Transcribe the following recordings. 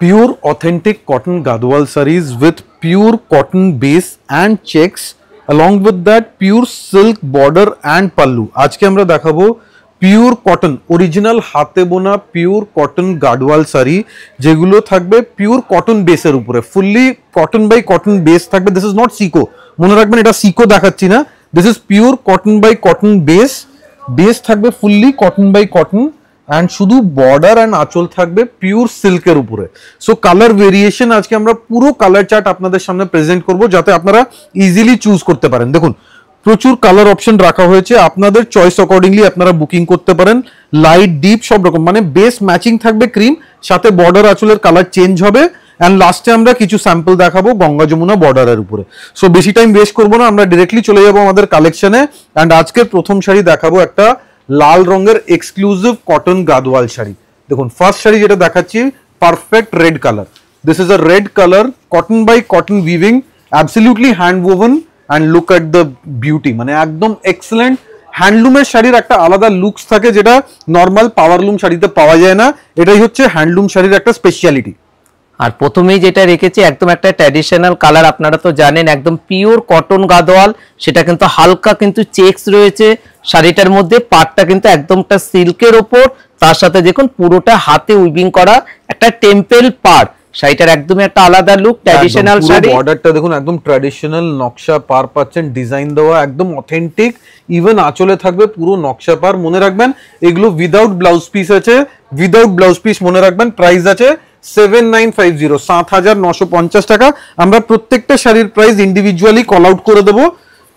Pure authentic cotton Gadwal sarees with pure cotton base and checks, along with that pure silk border and pallu. আজকে আমরা দেখাবো pure cotton original হাতে বোনা pure cotton Gadwal sari, যেগুলো থাকবে pure cotton বেসের উপরে, fully cotton by cotton base থাকবে। দিস ইজ নট সিকো, মনে রাখবেন এটা সিকো দেখাচ্ছি না, this is pure cotton by cotton base. Base থাকবে fully cotton by cotton and শুধু বর্ডার অ্যান্ড আঁচল থাকবে পিওর সিল্কের উপরে। সো কালার ভেরিয়েশন আজকে আমরা পুরো কালার চার্ট আপনাদের সামনে প্রেজেন্ট করব, যাতে আপনারা ইজিলি চুজ করতে পারেন। দেখুন প্রচুর কালার অপশন রাখা হয়েছে, আপনাদের চয়েস অ্যাকর্ডিংলি আপনারা বুকিং করতে পারেন। লাইট ডিপ সব রকম, মানে বেস ম্যাচিং থাকবে ক্রিম, সাথে বর্ডার আঁচলের কালার চেঞ্জ হবে। অ্যান্ড লাস্টে আমরা কিছু স্যাম্পল দেখাবো গঙ্গা যমুনা বর্ডারের উপরে। সো বেশি টাইম ওয়েস্ট করবো না, আমরা ডিরেক্টলি চলে যাবো আমাদের কালেকশনে। অ্যান্ড আজকের প্রথম শাড়ি দেখাবো একটা লাল রঙের এক্সক্লুসিভ কটন গাদওয়াল শাড়ি। দেখুন ফার্স্ট শাড়ি যেটা দেখাচ্ছি, perfect red colour. This is a red colour, cotton by cotton weaving, absolutely hand woven. And look at the beauty, মানে একদম এক্সেলেন্ট। হ্যান্ডলুমের শাড়ির একটা আলাদা লুকস থাকে, যেটা নর্মাল পাওয়ারলুম শাড়িতে পাওয়া যায় না। এটাই হচ্ছে হ্যান্ডলুম শাড়ির একটা স্পেশালিটি। আর প্রথমেই যেটা রেখেছি একদম একটা ট্র্যাডিশনাল কালার, আপনারা তো জানেন একদম পিওর কটন গাদওয়াল, সেটা কিন্তু হালকা কিন্তু চেকস রয়েছে শাড়িটার মধ্যে। পাটটা কিন্তু একদমটা সিল্কের ওপর, তার সাথে দেখুন পুরোটা হাতে উইভিং করা একটা টেম্পল পাড়। শাড়িটার একদমই একটা আলাদা লুক, ট্র্যাডিশনাল শাড়ি। বর্ডারটা দেখুন একদম ট্র্যাডিশনাল নকশা পার পাচ্ছেন, ডিজাইন দেওয়া একদম অথেন্টিক। ইভেন আঁচলে থাকবে পুরো নকশা পার। মনে রাখবেন এগুলো উইদাউট ব্লাউজ পিস আছে, উইদাউট ব্লাউজ পিস মনে রাখবেন। প্রাইস আছে 7950, 7950 টাকা। আমরা প্রত্যেকটা শাড়ির প্রাইস ইন্ডিভিজুয়ালি কল আউট করে দেবো,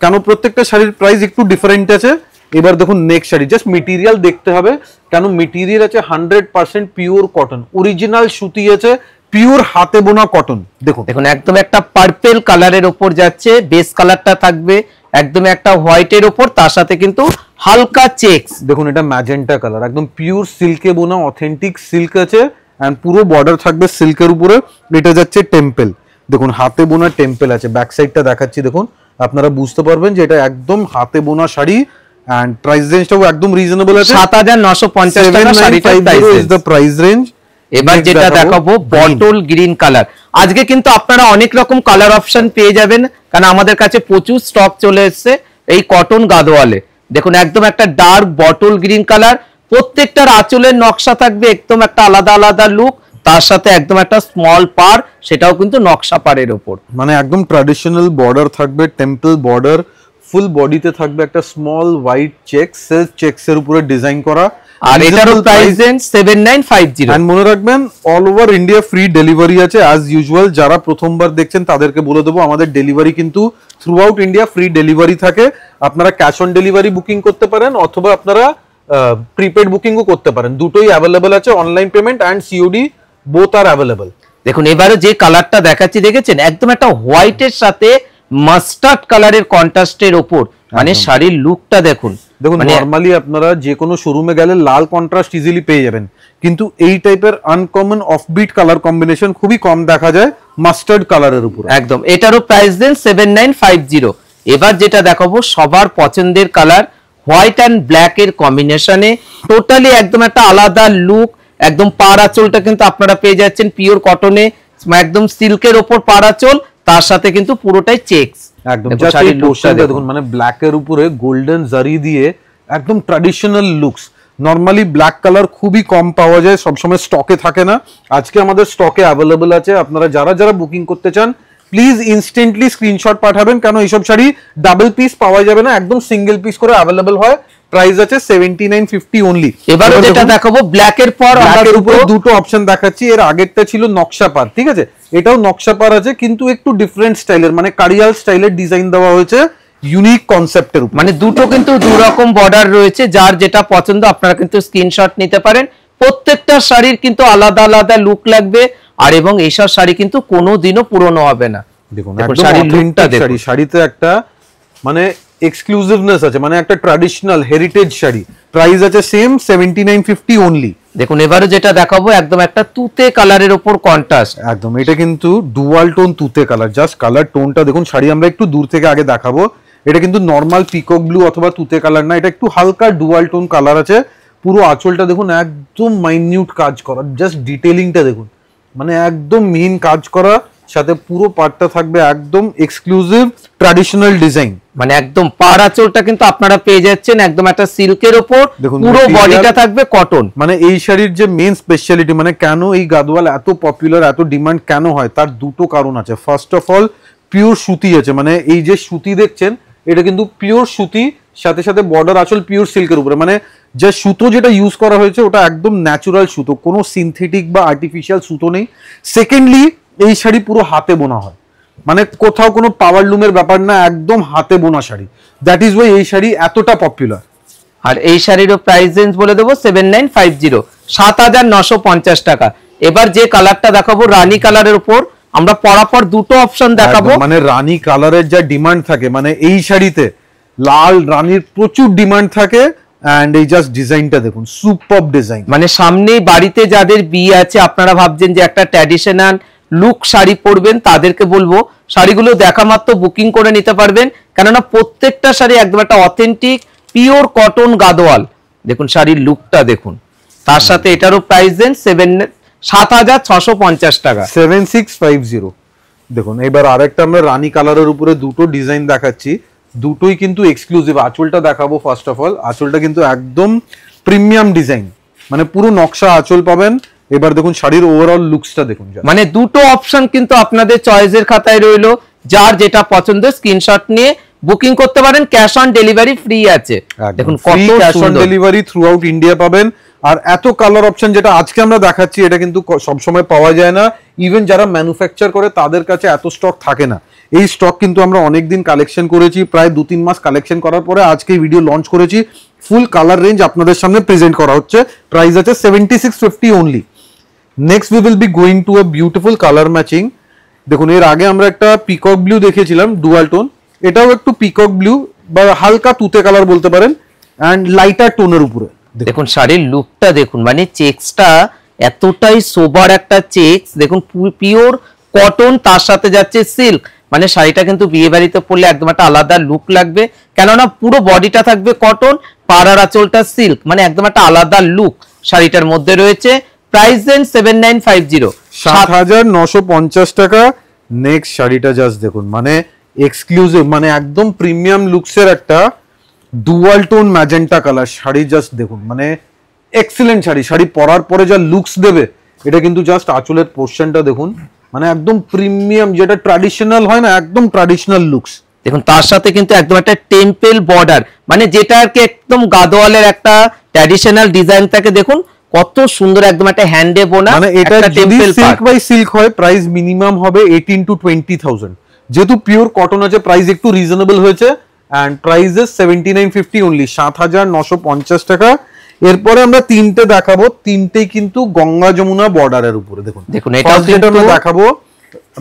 কেন প্রত্যেকটা শাড়ির প্রাইস একটু ডিফারেন্ট আছে। এবার দেখুন নেক্সট শাড়ি, জাস্ট মেটেরিয়াল দেখতে হবে, কেন মেটেরিয়াল আছে 100% পিওর কটন, অরিজিনাল সুতি আছে, পিওর হাতে বোনা কটন। দেখুন দেখুন একদম একটা পার্পল কালারের উপর যাচ্ছে, বেস কালারটা থাকবে একদম একটা হোয়াইটের উপর, তার সাথে কিন্তু হালকা চেকস। দেখুন এটা ম্যাজেন্টা কালার, একদম পিওর সিল্কে বোনা অথেন্টিক সিল্ক আছে। অ্যান্ড পুরো বর্ডার থাকবে সিল্কের উপরে। এটা যাচ্ছে টেম্পল, দেখুন হাতে বোনা টেম্পল আছে। ব্যাক সাইডটা দেখাচ্ছি, দেখুন আপনারা বুঝতে পারবেন যে এটা একদম হাতে বোনা শাড়ি। অ্যান্ড প্রাইস রেঞ্জটাও একদম রিজনেবল আছে, 7950 টাকা শাড়িটার প্রাইস রেঞ্জ। এবার যেটা দেখাবো বটল গ্রিন কালার। আজকে কিন্তু আপনারা অনেক রকম কালার অপশন পেয়ে যাবেন, কারণ আমাদের কাছে প্রচুর স্টক চলে এসেছে এই কটন গাদওয়ালে। দেখুন একদম একটা ডার্ক বটল গ্রিন কালার, প্রত্যেকটার আঁচলের নকশা থাকবে একদম একটা আলাদা আলাদা লুক, তার সাথে একদম একটা স্মল পার, সেটাও কিন্তু নকশা পারের উপর, মানে একদম ট্র্যাডিশনাল বর্ডার থাকবে, টেম্পল বর্ডার। ফুল বডিতে থাকবে একটা small white check, self checks এর উপরে ডিজাইন করা। আর এটারও প্রাইস রেঞ্জ 7950। এন্ড মনে রাখবেন all over India free delivery আছে অ্যাজ ইউজুয়াল। যারা প্রথমবার দেখছেন তাদেরকে বলে দেবো, আমাদের ডেলিভারি কিন্তু through out India free delivery থাকে। আপনারা ক্যাশ অন ডেলিভারি বুকিং করতে পারেন, অথবা আপনারা প্রিপেড বুকিংও করতে পারেন, দুটোই অ্যাভেলেবল আছে। Online payment and COD both R available. দেখুন এবারে যে কালারটা দেখাচ্ছি, দেখেছেন একদম একটা হোয়াইটের সাথে মাস্টার্ড কালারের কন্ট্রাস্টের উপর, মানে শাড়ির লুকটা দেখুন। দেখুন নরমালি আপনারা যে কোনো শোরুমে গেলে লাল কন্ট্রাস্ট ইজিলি পেয়ে যাবেন, কিন্তু এই টাইপের আনকমন অফবিট কালার কম্বিনেশন খুবই কম দেখা যায় মাস্টার্ড কালারের উপর। একদম এটারও প্রাইস দেন 7950। এবার যেটা দেখাবো সবার পছন্দের কালার, হোয়াইট অ্যান্ড ব্ল্যাক এর কম্বিনেশনে, টোটালি একদম একটা আলাদা লুক। একদম পাড় আঁচলটা কিন্তু আপনারা পেয়ে যাচ্ছেন পিওর কটনে, একদম সিল্কের ওপর পাড় আঁচল, তার সাথে কিন্তু পুরোটাই চেকস। একদম শাড়ির লুকটা দেখুন, মানে ব্ল্যাক এর উপরে গোল্ডেন জারি দিয়ে একদম traditional looks. Normally black colour খুবই কম পাওয়া যায়, সবসময় স্টকে থাকে না। আজকে আমাদের স্টকে অ্যাভেলেবল আছে। আপনারা যারা যারা বুকিং করতে চান প্লিজ ইনস্ট্যান্টলি স্ক্রিনশট পাঠাবেন, কেন এইসব শাড়ি ডাবল পিস পাওয়া যাবে না, একদম সিঙ্গেল পিস করে অ্যাভেলেবল হয়। প্রাইস আছে 7950 অনলি। এবার যেটা দেখাবো ব্ল্যাক এর পর ব্ল্যাকের উপরে দুটো অপশন দেখাচ্ছি। এর আগেরটা ছিল নকশা পার, ঠিক আছে, এটাও নকশা পার আছে, কিন্তু একটু ডিফারেন্ট স্টাইলের, মানে কারিয়াল স্টাইলের ডিজাইন দেওয়া হয়েছে ইউনিক কনসেপ্টের উপর। মানে দুটো কিন্তু দুই রকম বর্ডার রয়েছে, যার যেটা পছন্দ আপনারা কিন্তু স্ক্রিনশট নিতে পারেন। প্রত্যেকটা শাড়ির কিন্তু আলাদা আলাদা লুক লাগবে, আর এবং এইসব শাড়ি কিন্তু কোনোদিনও পুরনো হবে না। দেখুন শাড়ির লুকটা দেখুন, শাড়িতে একটা মানে এক্সক্লুসিভনেস আছে, মানে একটা ট্র্যাডিশনাল হেরিটেজ শাড়ি। প্রাইস আছে সেম 7950 অনলি। দেখুন এবারে যেটা দেখাবো একদম একটা তুতে কালারের উপর কন্ট্রাস্ট। একদম এটা কিন্তু ডুয়াল টোন তুতে কালার, জাস্ট কালার টোনটা দেখুন। শাড়ি আমরা একটু দূর থেকে আগে দেখাবো, এটা কিন্তু নর্মাল পিকক ব্লু অথবা তুতে কালার না, এটা একটু হালকা ডুয়াল টোন কালার আছে। পুরো আঁচলটা দেখুন একদম মাইনিউট কাজ করা, জাস্ট ডিটেলিংটা দেখুন, মানে একদম মিহিন কাজ করা, সাথে পুরো পার্টটা থাকবে একদম এক্সক্লুসিভ ট্র্যাডিশনাল ডিজাইন। মানে একদম পাড় আঁচলটা কিন্তু আপনারা পেয়ে যাচ্ছেন একদম একটা সিল্কের উপর, পুরো বডিটা থাকবে কটন। মানে এই শাড়ির যে মেইন স্পেশালিটি, মানে কেন এই গাদওয়াল এত পপুলার, এত ডিমান্ড কেন হয়, তার দুটো কারণ আছে। ফার্স্ট অফ অল পিওর সুতি আছে, মানে এই যে সুতি দেখছেন এটা কিন্তু পিওর সুতি, সাথে সাথে বর্ডার আঁচল পিওর সিল্কের উপরে। মানে যে সুতো যেটা ইউজ করা হয়েছে ওটা একদম ন্যাচুরাল সুতো, কোনো সিনথেটিক বা আর্টিফিশিয়াল সুতো নেই। সেকেন্ডলি এই শাড়ি পুরো হাতে বোনা হয়, মানে কোথাও কোনো পাওয়ার লুমের ব্যাপার না, একদম হাতে বোনা শাড়ি। দ্যাট ইজ ওয়াই এই শাড়ি এতটা পপুলার। আর এই শাড়িরও প্রাইস রেঞ্জ বলে দেবো 7950, 7950 টাকা। এবার যে কালারটা দেখাবো রানী কালারের উপর, আমরা পরাপর দুটো অপশন দেখাবো। মানে রানী কালারের যা ডিমান্ড থাকে, মানে এই শাড়িতে লাল রানীর প্রচুর ডিমান্ড থাকে। এন্ড এই জাস্ট ডিজাইনটা দেখুন, সুপার ডিজাইন। মানে সামনেই বাড়িতে যাদের বিয়ে আছে, আপনারা ভাবছেন যে একটা ট্র্যাডিশনাল লুক শাড়ি পরবেন, তাদেরকে বলবো শাড়িগুলো দেখা মাত্র বুকিং করে নিতে পারবেন, কেননা প্রত্যেকটা শাড়ি একদম একটা অথেন্টিক পিওর কটন গাদোয়াল। দেখুন শাড়ির লুকটা দেখুন, তার সাথে এটারও প্রাইস দেন 7650 টাকা, 7650। দেখুন এবার আরেকটা আমরা রানী কালারের উপরে দুটো ডিজাইন দেখাচ্ছি, দুটোই কিন্তু এক্সক্লুসিভ। আঁচলটা দেখাবো ফার্স্ট অফ অল, আঁচলটা কিন্তু একদম প্রিমিয়াম ডিজাইন, মানে পুরো নকশা আঁচল পাবেন। এবার দেখুন শাড়ির ওভারঅল লুকসটা দেখুন, মানে দুটো অপশন কিন্তু আপনাদের চয়েসের খাতায় রইলো, যার যেটা পছন্দ স্ক্রিনশট নিয়ে বুকিং করতে পারেন, ক্যাশ অন ডেলিভারি ফ্রি আছে। দেখুন কত cash on delivery through out India পাবেন। আর এত কালার অপশন যেটা আজকে আমরা দেখাচ্ছি এটা কিন্তু সব সময় পাওয়া যায় না, ইভেন যারা ম্যানুফ্যাকচার করে তাদের কাছে এত স্টক থাকে না। এই স্টক কিন্তু আমরা অনেকদিন কালেকশন করেছি, প্রায় 2-3 মাস কালেকশন করার পরে আজকে ভিডিও লঞ্চ করেছি। ফুল কালার রেঞ্জ আপনাদের সামনে প্রেজেন্ট করা হচ্ছে, প্রাইস আছে 7650 only. Next we will be going to a beautiful colour matching. দেখুন এর আগে আমরা একটা পিকক ব্লু দেখেছিলাম ডুয়াল টোন, এটাও একটু পিকক ব্লু বা হালকা তুতে কালার বলতে পারেন, এন্ড লাইটার টোনের উপরে। দেখুন শাড়ির লুকটা দেখুন, মানে চেক্সটা এতটাই সোবার একটা চেক্স, দেখুন পিওর কটন, তার সাথে যাচ্ছে সিল্ক। মানে শাড়িটা কিন্তু বিয়ে বাড়িতে পরলে একদম একটা আলাদা লুক লাগবে, কেননা পুরো বডিটা থাকবে কটন, পাড়ার আঁচলটা সিল্ক, মানে একদম একটা আলাদা লুক শাড়িটার মধ্যে রয়েছে। প্রাইস দেন 7950, 7950 টাকা। নেক্সট শাড়িটা জাস্ট দেখুন, মানে এক্সক্লুসিভ, মানে একদম প্রিমিয়াম লুকসের একটা dual tone magenta colour sari. Just দেখুন, মানে এক্সিলেন্ট শাড়ি, শাড়ি পরার পরে যা লুকস দেবে, এটা কিন্তু জাস্ট আঁচলের পোর্শনটা দেখুন, মানে একদম প্রিমিয়াম, যেটা ট্র্যাডিশনাল হয় না, একদম ট্র্যাডিশনাল লুকস। দেখুন তার সাথে কিন্তু একদম একটা টেম্পল বর্ডার, মানে যেটা আর কি একদম গাদোয়ালের একটা ট্র্যাডিশনাল ডিজাইন থাকে। দেখুন কত সুন্দর, একদম একটা হ্যান্ডে বোনা। মানে এটা যদি সিল্ক বাই সিল্ক হয় প্রাইস মিনিমাম হবে 18 to 20,000। যেহেতু পিওর কটন আছে প্রাইস একটু রিজনেবল হয়েছে, এন্ড প্রাইস ইজ 7950 অনলি, 7950 টাকা। এরপরে আমরা তিনটে দেখাবো, তিনটেই কিন্তু গঙ্গা যমুনা বর্ডারের উপরে। দেখুন দেখুন এটা যেটা আমরা দেখাবো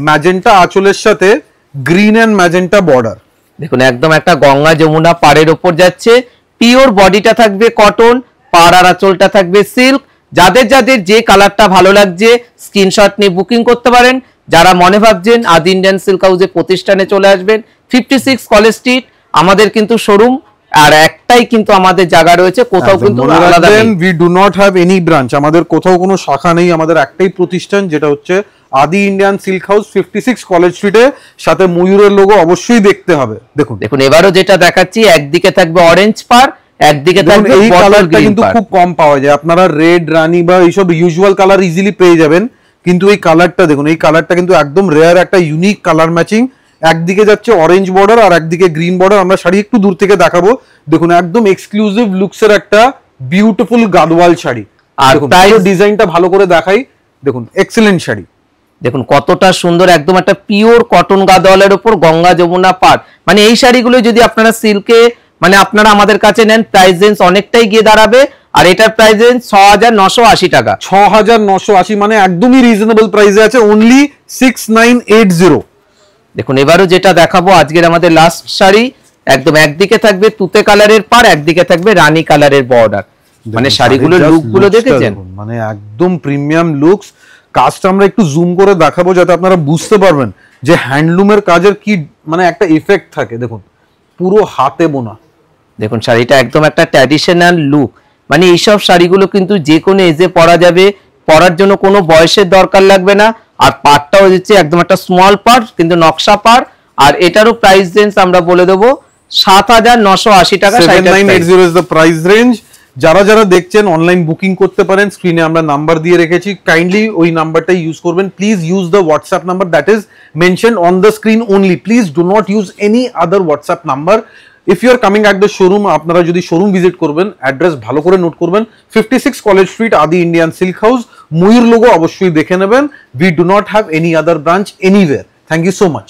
ম্যাজেন্টা আঁচলের সাথে গ্রিন এন্ড ম্যাজেন্টা বর্ডার। দেখুন একদম একটা গঙ্গা যমুনা পাড়ের উপর যাচ্ছে, পিওর বডিটা থাকবে কটন, পাড়ার আঁচলটা থাকবে সিল্ক। যাদের যাদের যে কালারটা ভালো লাগছে স্ক্রিনশট নিয়ে বুকিং করতে পারেন। যারা মনে ভাবছেন আদি ইন্ডিয়ান সিল্ক হাউসে প্রতিষ্ঠানে চলে আসবেন, 56 কলেজ স্ট্রিট আমাদের কিন্তু শোরুম, আর একটাই কিন্তু আমাদের জায়গা রয়েছে, কোথাও কিন্তু আলাদা নেই। We do not have any branch, আমাদের কোথাও কোনো শাখা নেই, আমাদের একটাই প্রতিষ্ঠান যেটা হচ্ছে আদি ইন্ডিয়ান সিল্ক হাউস, 56 কলেজ স্ট্রিটে। সাথে ময়ূরের লোগো অবশ্যই দেখতে হবে। দেখুন দেখুন এবারও যেটা দেখাচ্ছি, একদিকে থাকবে অরেঞ্জ পার, একদিকে থাকবে এই কালারটা কিন্তু খুব কম পাওয়া যায়, আপনারা রেড রানী বা এইসব ইউজুয়াল কালার ইজিলি পেয়ে যাবেন, কিন্তু এই কালারটা দেখুন, এই কালারটা কিন্তু একদম রেয়ার একটা ইউনিক কালার ম্যাচিং। একদিকে যাচ্ছে অরেঞ্জ বর্ডার আর একদিকে গ্রিন বর্ডার। আমরা শাড়ি একটু দূর থেকে দেখাবো, দেখুন একদম এক্সক্লুসিভ লুকসের একটা বিউটিফুল গাদওয়াল শাড়ি। আর তাই ডিজাইনটা ভালো করে দেখাই, দেখুন এক্সেলেন্ট শাড়ি, দেখুন কতটা সুন্দর, একদম একটা পিওর কটন গাদওয়ালের উপর গঙ্গা যমুনা পাড়। মানে এই শাড়িগুলো যদি আপনারা সিল্কে, মানে আপনারা আমাদের কাছে নেন, প্রাইস রেঞ্জ অনেকটাই গিয়ে দাঁড়াবে। আর এটার প্রাইস রেঞ্জ 6980 টাকা, 6980, মানে একদমই রিজনেবল প্রাইসে আছে, অনলি 6980। দেখুন এবারও যেটা দেখাবো আজকের আমাদের লাস্ট শাড়ি, একদম একদিকে থাকবে তুতে কালারের পাড়, একদিকে থাকবে রানী কালারের বর্ডার। মানে শাড়িগুলোর লুকগুলো দেখেছেন, মানে একদম প্রিমিয়াম লুকস। কাজটা আমরা একটু জুম করে দেখাবো যাতে আপনারা বুঝতে পারবেন যে হ্যান্ডলুমের কাজের কি মানে একটা ইফেক্ট থাকে। দেখুন পুরো হাতে বোনা, দেখুন শাড়িটা একদম একটা ট্র্যাডিশনাল লুক। মানে এইসব শাড়িগুলো কিন্তু যে কোনো এজে পরা যাবে, পরার জন্য কোনো বয়সের দরকার লাগবে না। আর পাড়টাও দিচ্ছি একদম একটা স্মল পাড় কিন্তু নকশা পাড়। আর এটারও প্রাইস রেঞ্জ আমরা বলে দেবো 7,980 টাকা। 7980 ইজ দ্য প্রাইস রেঞ্জ। যারা যারা দেখছেন অনলাইন বুকিং করতে পারেন, স্ক্রিনে আমরা নাম্বার দিয়ে রেখেছি, কাইন্ডলি ওই নাম্বারটাই ইউজ করবেন। Please use the WhatsApp number that is mentioned on the screen only. Please do not use any other WhatsApp number. If you are coming at the showroom, আপনারা যদি শোরুম ভিজিট করবেন, address ভালো করে note করবেন, 56 college street, Adi Indian silk house. ময়ূর logo অবশ্যই দেখে নেবেন। We do not have any other branch anywhere. Thank you so much.